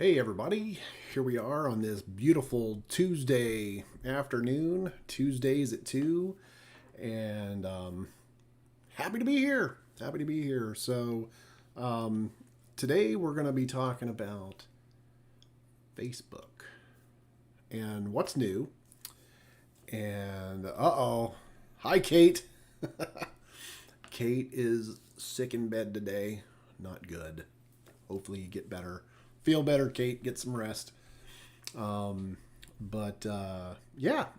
Hey everybody, here we are on this beautiful Tuesday afternoon, Tuesdays at 2, and happy to be here. Happy to be here. So, today we're going to be talking about Facebook and what's new. And hi Kate. Kate is sick in bed today. Not good. Hopefully you get better. Feel better, Kate. Get some rest. Yeah,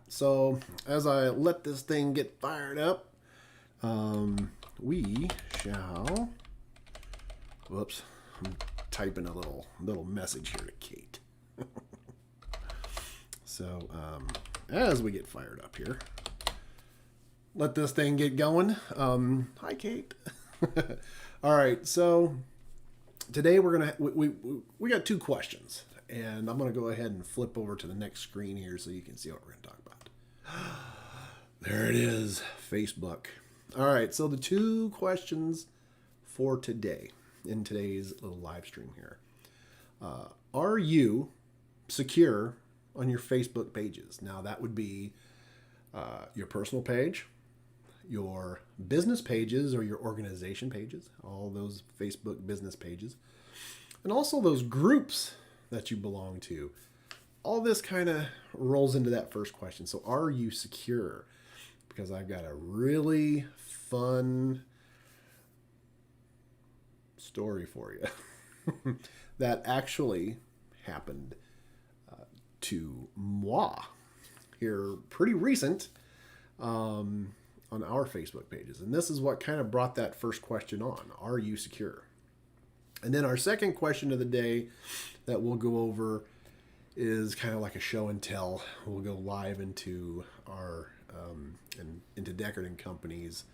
so as I let this thing get fired up, we shall. Whoops, I'm typing a little message here to Kate. So as we get fired up here, let this thing get going. Hi, Kate. All right, so today we got two questions, and I'm gonna go ahead and flip over to the next screen here so you can see what we're gonna talk about. There it is, Facebook. All right, so the two questions for today in today's little live stream here: are you secure on your Facebook pages? Now that would be your personal page, your business pages or your organization pages, all those Facebook business pages, and also those groups that you belong to. All this kind of rolls into that first question. So, are you secure? Because I've got a really fun story for you that actually happened to moi here pretty recent. On our Facebook pages. And this is what kind of brought that first question on. Are you secure? And then our second question of the day that we'll go over is kind of like a show and tell. We'll go live into our into Deckard and Company's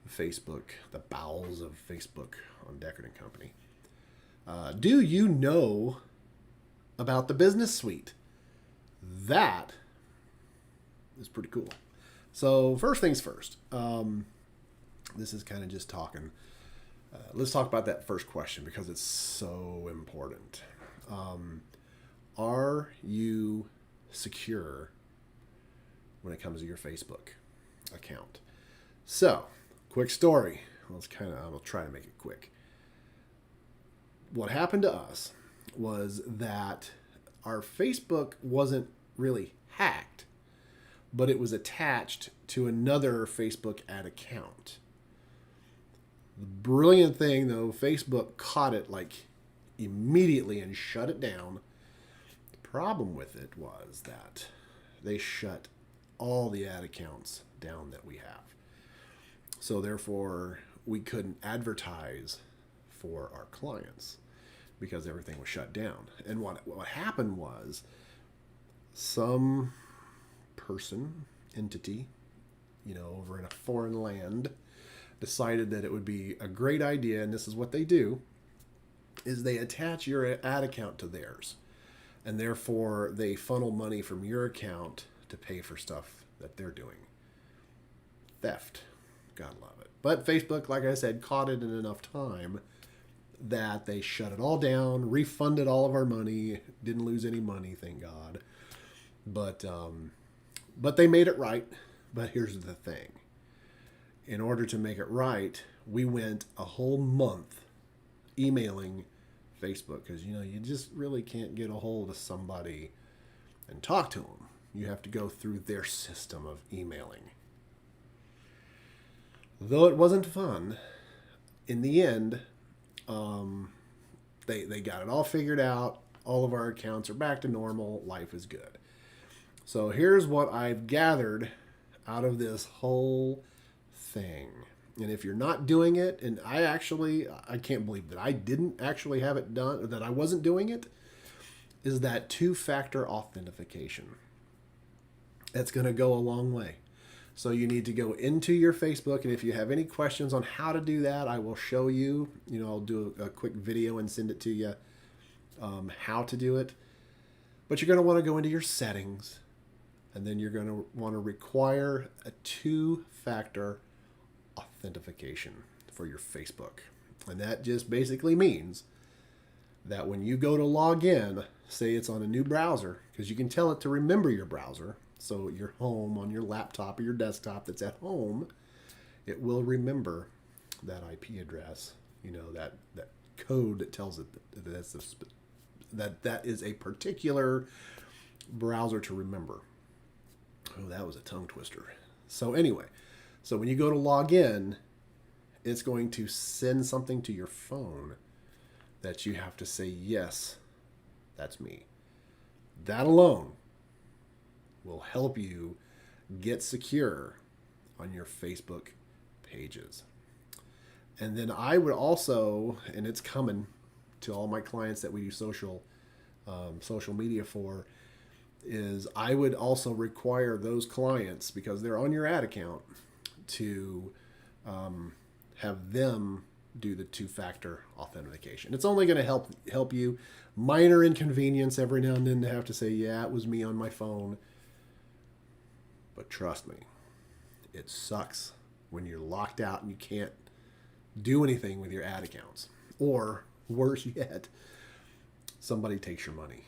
Facebook, the bowels of Facebook on Deckard and Company. Do you know about the business suite? That is pretty cool. So first things first, this is kind of just talking. Let's talk about that first question because it's so important. Are you secure when it comes to your Facebook account? So, quick story. I'll try to make it quick. What happened to us was that our Facebook wasn't really hacked, but it was attached to another Facebook ad account. The brilliant thing, though, Facebook caught it like immediately and shut it down. The problem with it was that they shut all the ad accounts down that we have. So therefore, we couldn't advertise for our clients because everything was shut down. And what happened was some person, entity, over in a foreign land, decided that it would be a great idea, and this is what they do, is they attach your ad account to theirs. And therefore, they funnel money from your account to pay for stuff that they're doing. Theft. God love it. But Facebook, like I said, caught it in enough time that they shut it all down, refunded all of our money, didn't lose any money, thank God. But they made it right. But here's the thing. In order to make it right, we went a whole month emailing Facebook because, you just really can't get a hold of somebody and talk to them. You have to go through their system of emailing. Though it wasn't fun, in the end, they got it all figured out. All of our accounts are back to normal. Life is good. So here's what I've gathered out of this whole thing. And if you're not doing it, and I can't believe that I didn't actually have it done, that I wasn't doing it, is that two-factor authentication. That's going to go a long way. So you need to go into your Facebook, and if you have any questions on how to do that, I will show you. I'll do a quick video and send it to you, how to do it. But you're going to want to go into your settings, and then you're going to want to require a two-factor authentication for your Facebook. And that just basically means that when you go to log in, say it's on a new browser, because you can tell it to remember your browser. So your home on your laptop or your desktop that's at home, it will remember that IP address, that code that tells it that is a particular browser to remember. Oh, that was a tongue twister. So anyway, so when you go to log in, it's going to send something to your phone that you have to say, yes, that's me. That alone will help you get secure on your Facebook pages. And then I would also, and it's coming to all my clients that we do social media for, is I would also require those clients, because they're on your ad account, to have them do the two-factor authentication. It's only going to help you. Minor inconvenience every now and then to have to say, yeah, it was me on my phone. But trust me, it sucks when you're locked out and you can't do anything with your ad accounts. Or worse yet, somebody takes your money.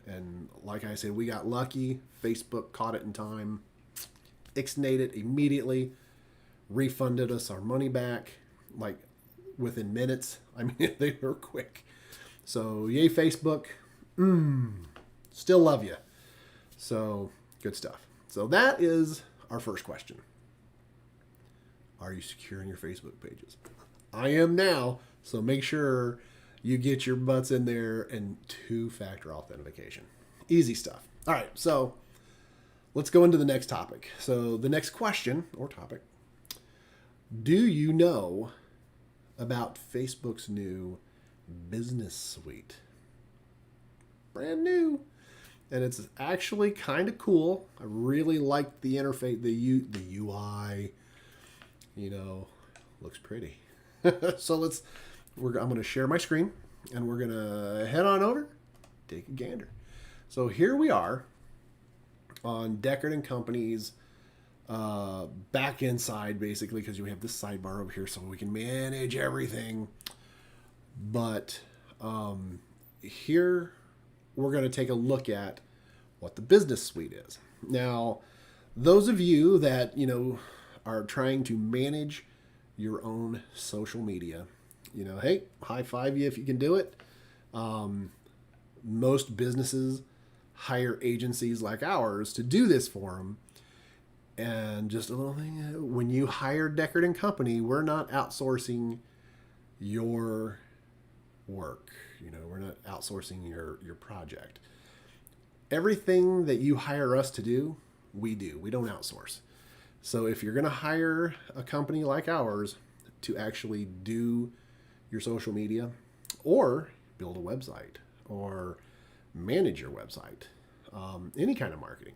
And like I said, we got lucky. Facebook caught it in time, ixnayed it immediately, refunded us our money back, like within minutes. I mean, they were quick. So yay, Facebook. Still love you. So good stuff. So that is our first question. Are you secure in your Facebook pages? I am now. So make sure you get your butts in there and two-factor authentication. Easy stuff. All right. So let's go into the next topic. So the next question or topic. Do you know about Facebook's new business suite? Brand new. And it's actually kind of cool. I really like the interface, the UI, looks pretty. So I'm going to share my screen and we're going to head on over, take a gander. So here we are on Deckard & Company's back end side, basically, because we have this sidebar over here so we can manage everything. But here we're going to take a look at what the business suite is. Now, those of you that, are trying to manage your own social media, hey, high five you if you can do it. Most businesses hire agencies like ours to do this for them. And just a little thing, when you hire Deckard & Company, we're not outsourcing your work. We're not outsourcing your project. Everything that you hire us to do, we do. We don't outsource. So if you're going to hire a company like ours to actually do your social media or build a website or manage your website, any kind of marketing,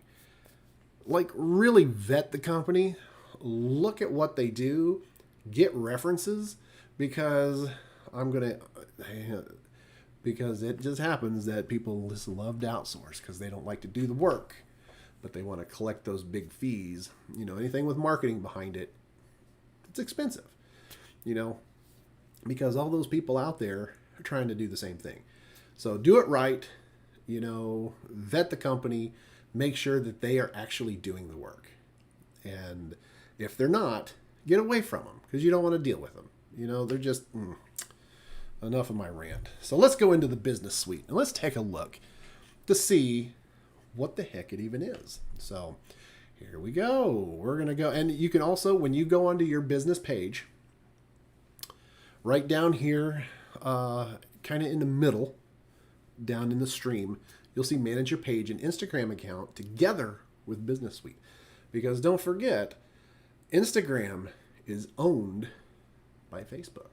like really vet the company, look at what they do, get references, because because it just happens that people just love to outsource because they don't like to do the work, but they want to collect those big fees. Anything with marketing behind it, it's expensive, because all those people out there are trying to do the same thing. So do it right, vet the company, make sure that they are actually doing the work. And if they're not, get away from them because you don't want to deal with them. They're just... Enough of my rant. So let's go into the business suite and let's take a look to see what the heck it even is. So here we go. We're going to go. And you can also, when you go onto your business page, right down here, kind of in the middle, down in the stream, you'll see manage your page and Instagram account together with business suite. Because don't forget, Instagram is owned by Facebook.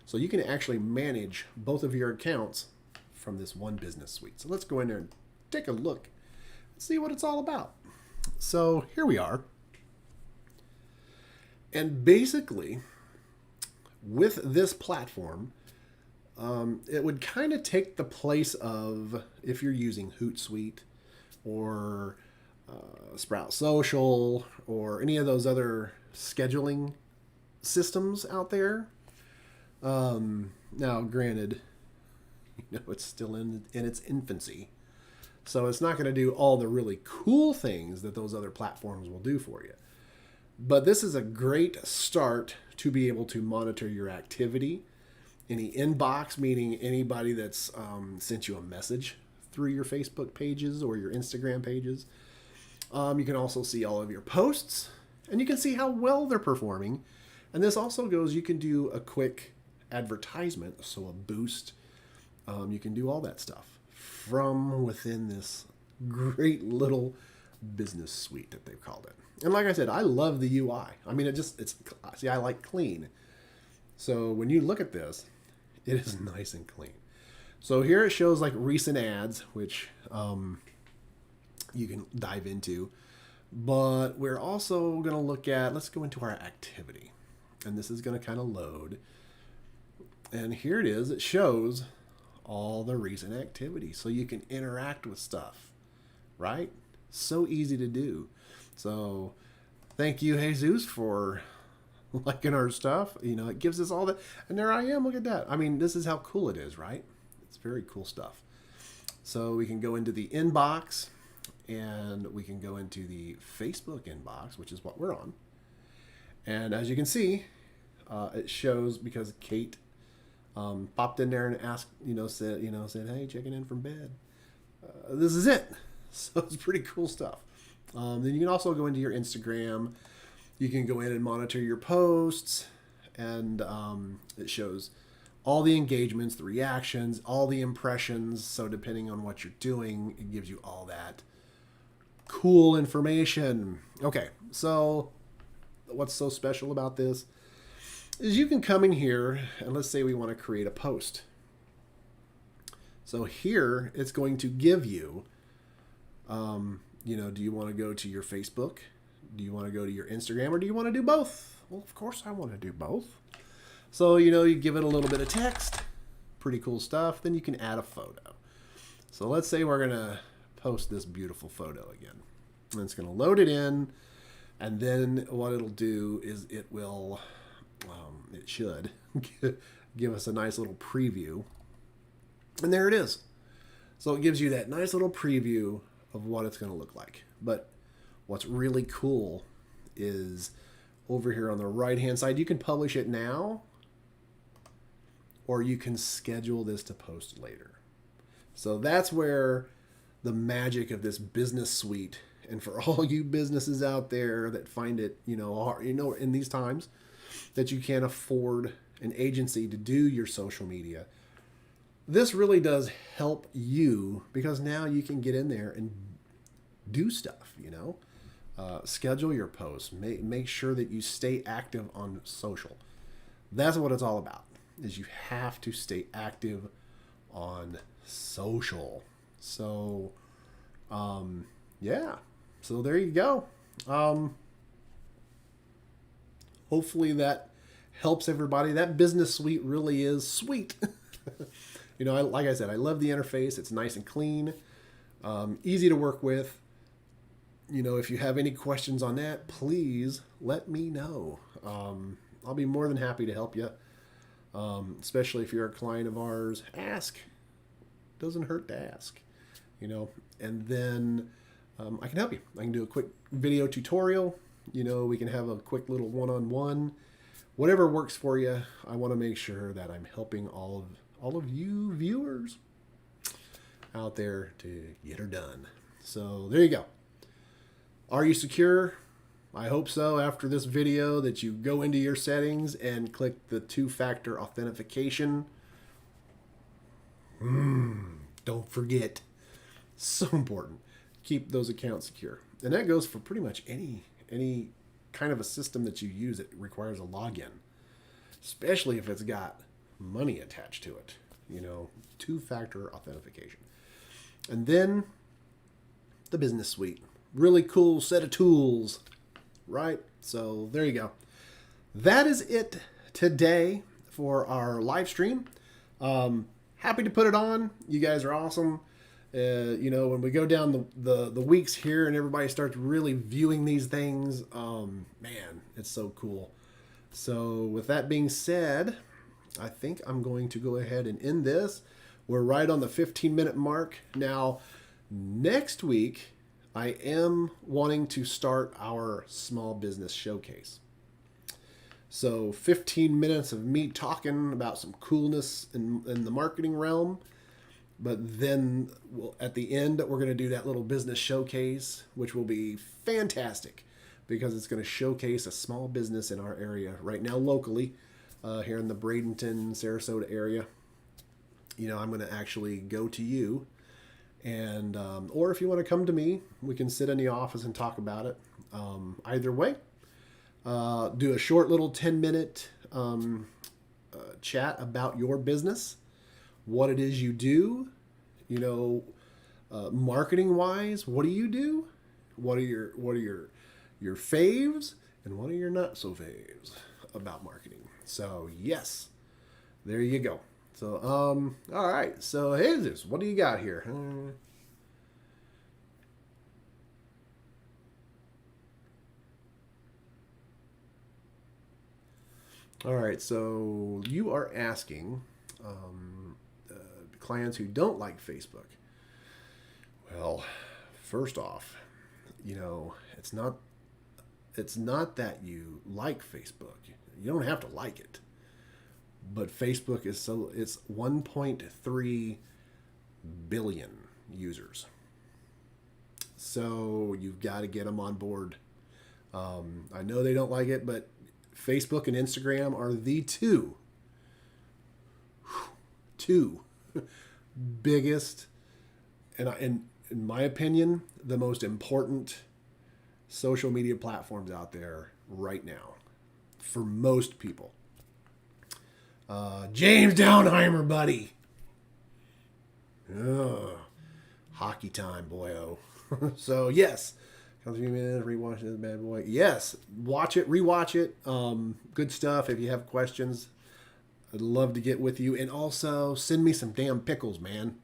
So you can actually manage both of your accounts from this one business suite. So let's go in there and take a look and see what it's all about. So here we are. And basically, with this platform, it would kind of take the place of if you're using Hootsuite or Sprout Social or any of those other scheduling systems out there. Now, granted, It's still in its infancy. So it's not going to do all the really cool things that those other platforms will do for you. But this is a great start to be able to monitor your activity. Any inbox, meaning anybody that's sent you a message through your Facebook pages or your Instagram pages. You can also see all of your posts, and you can see how well they're performing. And this also goes, you can do a quick advertisement, so a boost. You can do all that stuff from within this great little business suite that they've called it. And like I said, I love the UI. I mean, I like clean. So when you look at this, it is nice and clean. So here it shows like recent ads, which you can dive into. But we're also going to look at, let's go into our activity. And this is going to kind of load. And here it is. It shows all the recent activity. So you can interact with stuff, right? So easy to do. So thank you, Jesus, for liking our stuff. It gives us all that. And there I am. Look at that. I mean, this is how cool it is, right? It's very cool stuff. So we can go into the inbox, and we can go into the Facebook inbox, which is what we're on. And as you can see, it shows because Kate popped in there and asked, said, hey, checking in from bed. This is it. So it's pretty cool stuff. Then you can also go into your Instagram. You can go in and monitor your posts, and it shows all the engagements, the reactions, all the impressions. So depending on what you're doing, it gives you all that cool information. Okay, so what's so special about this is you can come in here, and let's say we want to create a post. So here it's going to give you, do you want to go to your Facebook? Do you want to go to your Instagram, or do you want to do both? Well, of course I want to do both. So, you give it a little bit of text, pretty cool stuff. Then you can add a photo. So let's say we're going to post this beautiful photo again. And it's going to load it in. And then what it'll do is it should give us a nice little preview. And there it is. So it gives you that nice little preview of what it's going to look like. But what's really cool is over here on the right-hand side, you can publish it now, or you can schedule this to post later. So that's where the magic of this business suite, and for all you businesses out there that find it, hard, in these times that you can't afford an agency to do your social media, this really does help you, because now you can get in there and do stuff, schedule your posts, make sure that you stay active on social. That's what it's all about, is you have to stay active on social. So, yeah. So there you go. Hopefully that helps everybody. That business suite really is sweet. Like I said, I love the interface. It's nice and clean, easy to work with. If you have any questions on that, please let me know. I'll be more than happy to help you. Especially if you're a client of ours, ask. Doesn't hurt to ask, and then I can help you. I can do a quick video tutorial. We can have a quick little one-on-one, whatever works for you. I want to make sure that I'm helping all of you viewers out there to get her done. So there you go. Are you secure? I hope so. After this video, that you go into your settings and click the 2-factor authentication. Don't forget. So important. Keep those accounts secure. And that goes for pretty much any kind of a system that you use that requires a login. Especially if it's got money attached to it. 2-factor authentication. And then the business suite. Really cool set of tools, right? So there you go. That is it today for our live stream. Happy to put it on. You guys are awesome. When we go down the weeks here and everybody starts really viewing these things, man, it's so cool. So with that being said, I think I'm going to go ahead and end this. We're right on the 15-minute mark. Now, next week, I am wanting to start our small business showcase. So 15 minutes of me talking about some coolness in the marketing realm. But then at the end, we're going to do that little business showcase, which will be fantastic because it's going to showcase a small business in our area right now locally here in the Bradenton, Sarasota area. You know, I'm going to actually go to you and, or if you want to come to me, we can sit in the office and talk about it. Either way. Do a short little 10-minute chat about your business, what it is you do, you know, marketing wise, what do you do? What are your faves and what are your not so faves about marketing? So yes, there you go. So all right. So Jesus, what do you got here? All right, so you are asking clients who don't like Facebook. Well, first off, you know, it's not that you like Facebook. You don't have to like it. But Facebook is it's 1.3 billion users. So you've got to get them on board. I know they don't like it, but Facebook and Instagram are the two biggest and in my opinion, the most important social media platforms out there right now for most people. James Downheimer, buddy. Ugh. Hockey time, boyo. So yes. Comes a few minutes, rewatch this bad boy. Yes, watch it, rewatch it. Good stuff. If you have questions, I'd love to get with you. And also, send me some damn pickles, man.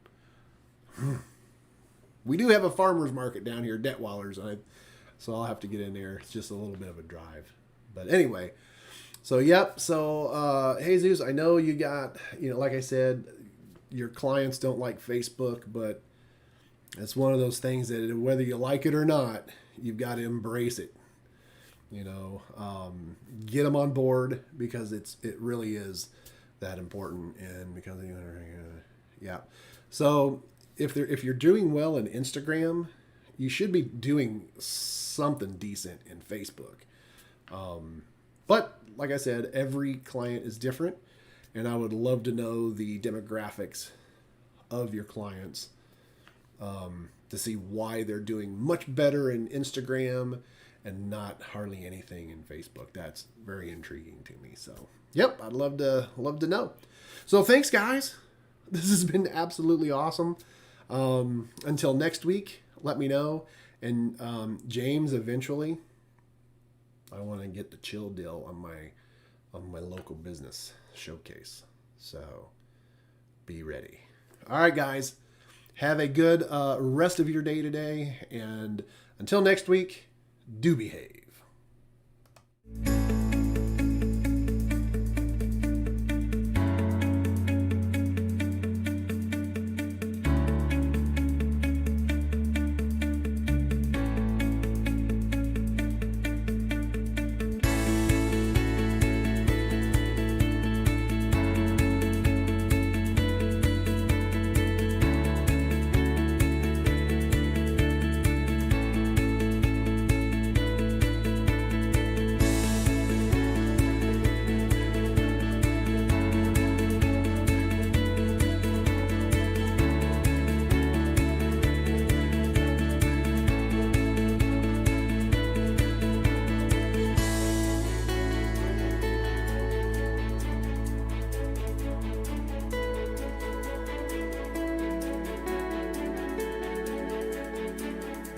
We do have a farmer's market down here, Detweiler's, so I'll have to get in there. It's just a little bit of a drive. But anyway, so yep. So, Jesus, I know you got, you know, like I said, your clients don't like Facebook, but it's one of those things that whether you like it or not, you've got to embrace it. You know, get them on board because it really is that important. And because yeah, so if you're doing well in Instagram, you should be doing something decent in Facebook. But like I said, every client is different, and I would love to know the demographics of your clients. To see why they're doing much better in Instagram and not hardly anything in Facebook. That's very intriguing to me. So, yep, I'd love to know. So, thanks, guys. This has been absolutely awesome. Until next week, let me know. And James, eventually, I want to get the chill deal on my local business showcase. So, be ready. All right, guys. Have a good rest of your day today. And until next week, do behave.